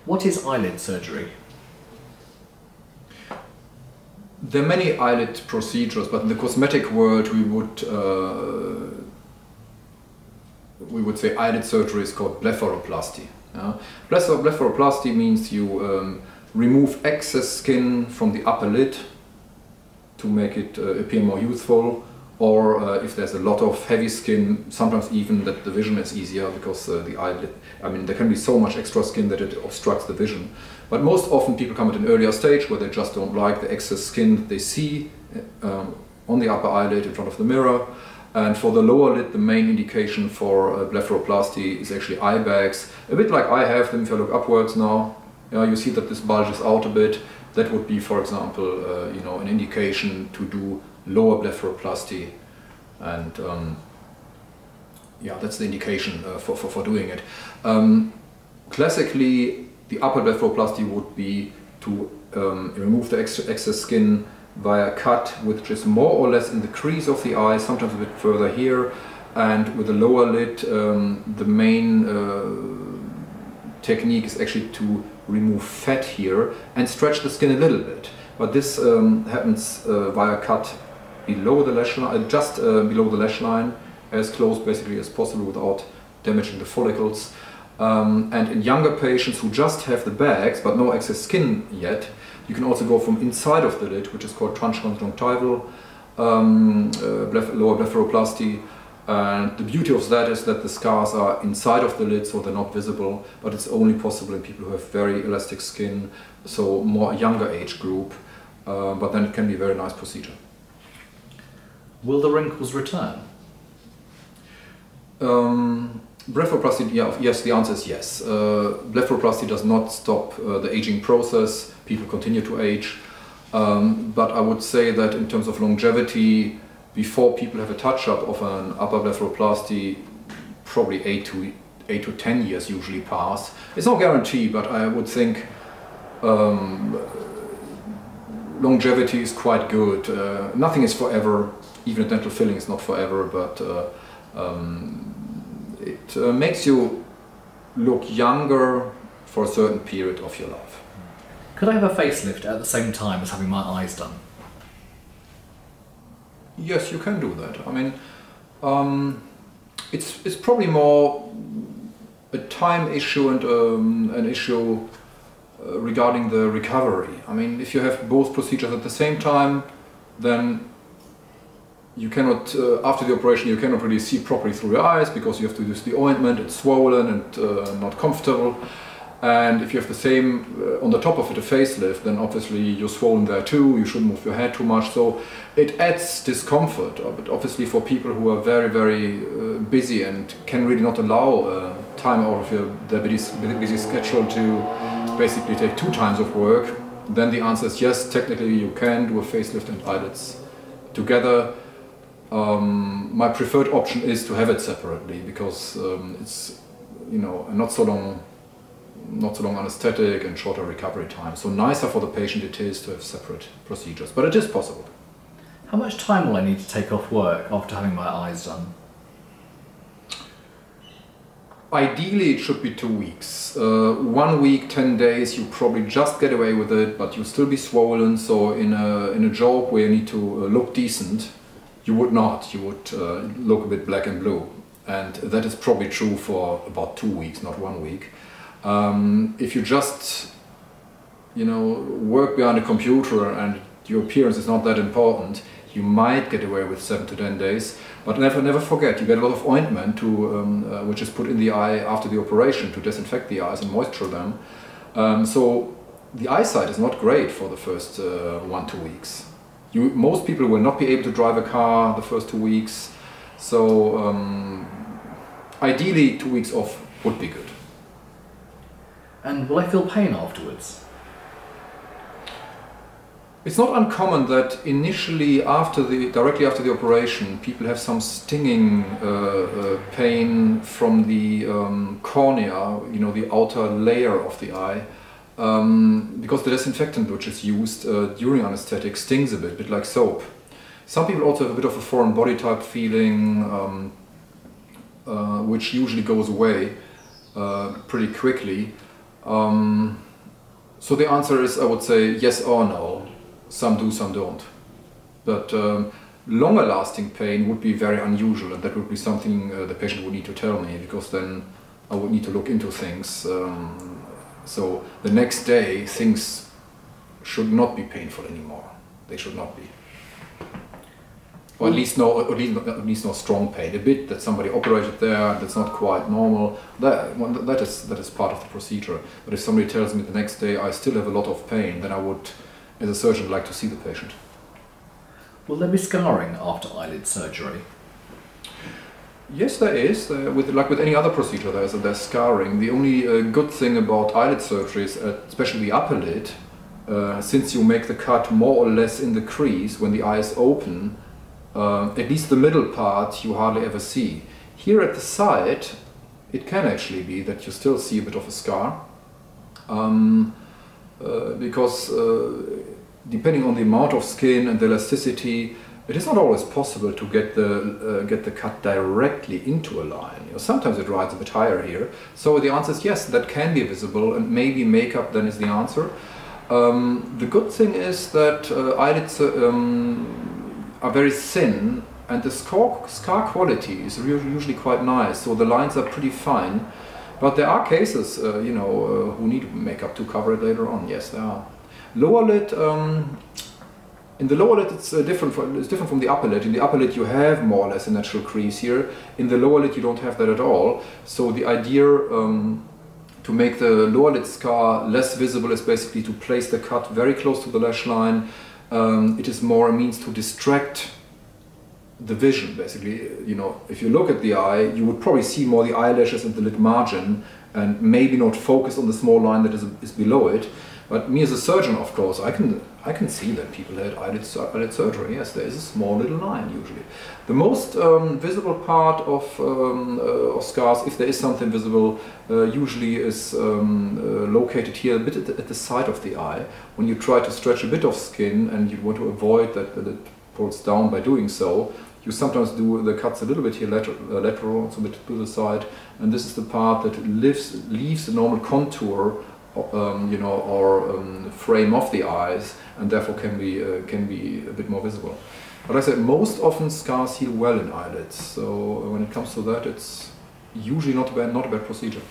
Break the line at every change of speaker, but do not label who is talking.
What is eyelid surgery?
There are many eyelid procedures, but in the cosmetic world we would say eyelid surgery is called blepharoplasty. Blepharoplasty means you remove excess skin from the upper lid to make it appear more youthful, or if there's a lot of heavy skin, sometimes even that the vision is easier because the eyelid, I mean, there can be so much extra skin that it obstructs the vision. But most often people come at an earlier stage where they just don't like the excess skin that they see on the upper eyelid in front of the mirror. And for the lower lid, the main indication for blepharoplasty is actually eye bags. A bit like I have them if I look upwards now. You see that this bulges out a bit. That would be, for example, you know, an indication to do lower blepharoplasty. And yeah, that's the indication for doing it. Classically, the upper blepharoplasty would be to remove the excess skin via cut, which is more or less in the crease of the eye, sometimes a bit further here. And with the lower lid, the main technique is actually to remove fat here and stretch the skin a little bit. But this happens via cut below the lash line, just below the lash line, as close basically as possible without damaging the follicles. And in younger patients who just have the bags but no excess skin yet, you can also go from inside of the lid, which is called transconjunctival lower blepharoplasty. And the beauty of that is that the scars are inside of the lid, so they're not visible, but it's only possible in people who have very elastic skin, so more younger age group, but then it can be a very nice procedure.
Will the wrinkles return?
Blepharoplasty, yes, the answer is yes. Blepharoplasty does not stop the aging process. People continue to age. But I would say that in terms of longevity, before people have a touch-up of an upper blepharoplasty, probably 8 to 10 years usually pass. It's no guarantee, but I would think longevity is quite good. Nothing is forever, even a dental filling is not forever, but it makes you look younger for a certain period of your life.
Could I have a facelift at the same time as having my eyes done?
Yes, you can do that. I mean, it's probably more a time issue and an issue regarding the recovery. I mean, if you have both procedures at the same time, then you cannot, after the operation, you cannot really see properly through your eyes because you have to use the ointment, it's swollen and not comfortable. And if you have the same, on the top of it, a facelift, then obviously you're swollen there too, you shouldn't move your head too much, so it adds discomfort. But obviously for people who are very, very busy and can really not allow time out of their busy schedule to basically take 2 times of work, then the answer is yes, technically you can do a facelift and eyelids together. My preferred option is to have it separately because it's, you know, not so long anesthetic and shorter recovery time. So nicer for the patient it is to have separate procedures, but it is possible.
How much time will I need to take off work after having my eyes done?
Ideally it should be 2 weeks. 1 week, 10 days, you probably just get away with it, but you'll still be swollen. So in a job where you need to look decent, you would not. You would look a bit black and blue. And that is probably true for about 2 weeks, not 1 week. If you just, you know, work behind a computer and your appearance is not that important, you might get away with 7 to 10 days. But never forget, you get a lot of ointment which is put in the eye after the operation to disinfect the eyes and moisture them. So the eyesight is not great for the first 1-2 weeks. Most people will not be able to drive a car the first 2 weeks. So ideally 2 weeks off would be good.
And will I feel pain afterwards?
It's not uncommon that initially, directly after the operation, people have some stinging pain from the cornea, you know, the outer layer of the eye, because the disinfectant which is used during anesthetic stings a bit like soap. Some people also have a bit of a foreign body type feeling, which usually goes away pretty quickly. So the answer is, I would say, yes or no. Some do, some don't. But longer lasting pain would be very unusual, and that would be something the patient would need to tell me, because then I would need to look into things. So the next day things should not be painful anymore. They should not be. Or at least no strong pain. A bit that somebody operated there, that's not quite normal. That is part of the procedure. But if somebody tells me the next day I still have a lot of pain, then I would, as a surgeon, like to see the patient.
Will there be scarring after eyelid surgery?
Yes, there is. Like with any other procedure, there's scarring. The only good thing about eyelid surgery is, especially the upper lid, since you make the cut more or less in the crease when the eye is open, at least the middle part you hardly ever see. Here at the side, it can actually be that you still see a bit of a scar, because depending on the amount of skin and the elasticity, it is not always possible to get the cut directly into a line. You know, sometimes it rides a bit higher here. So the answer is yes, that can be visible, and maybe makeup then is the answer. The good thing is that eyelids are very thin, and the scar quality is usually quite nice, so the lines are pretty fine. But there are cases, you know, who need makeup to cover it later on. Yes, there are. Lower lid, in the lower lid it's different from the upper lid. In the upper lid you have more or less a natural crease here. In the lower lid you don't have that at all. So the idea to make the lower lid scar less visible is basically to place the cut very close to the lash line. It is more a means to distract the vision, basically. You know, if you look at the eye, you would probably see more the eyelashes and the lid margin, and maybe not focus on the small line that is below it. But me as a surgeon, of course, I can see that people had eyelid surgery. Yes, there is a small little line usually. The most visible part of scars, if there is something visible, usually is located here a bit at the side of the eye. When you try to stretch a bit of skin and you want to avoid that it pulls down by doing so, you sometimes do the cuts a little bit here lateral, so a bit to the side, and this is the part that leaves the normal contour, you know, or frame of the eyes, and therefore can be a bit more visible. But I said most often scars heal well in eyelids, so when it comes to that, it's usually not a bad procedure.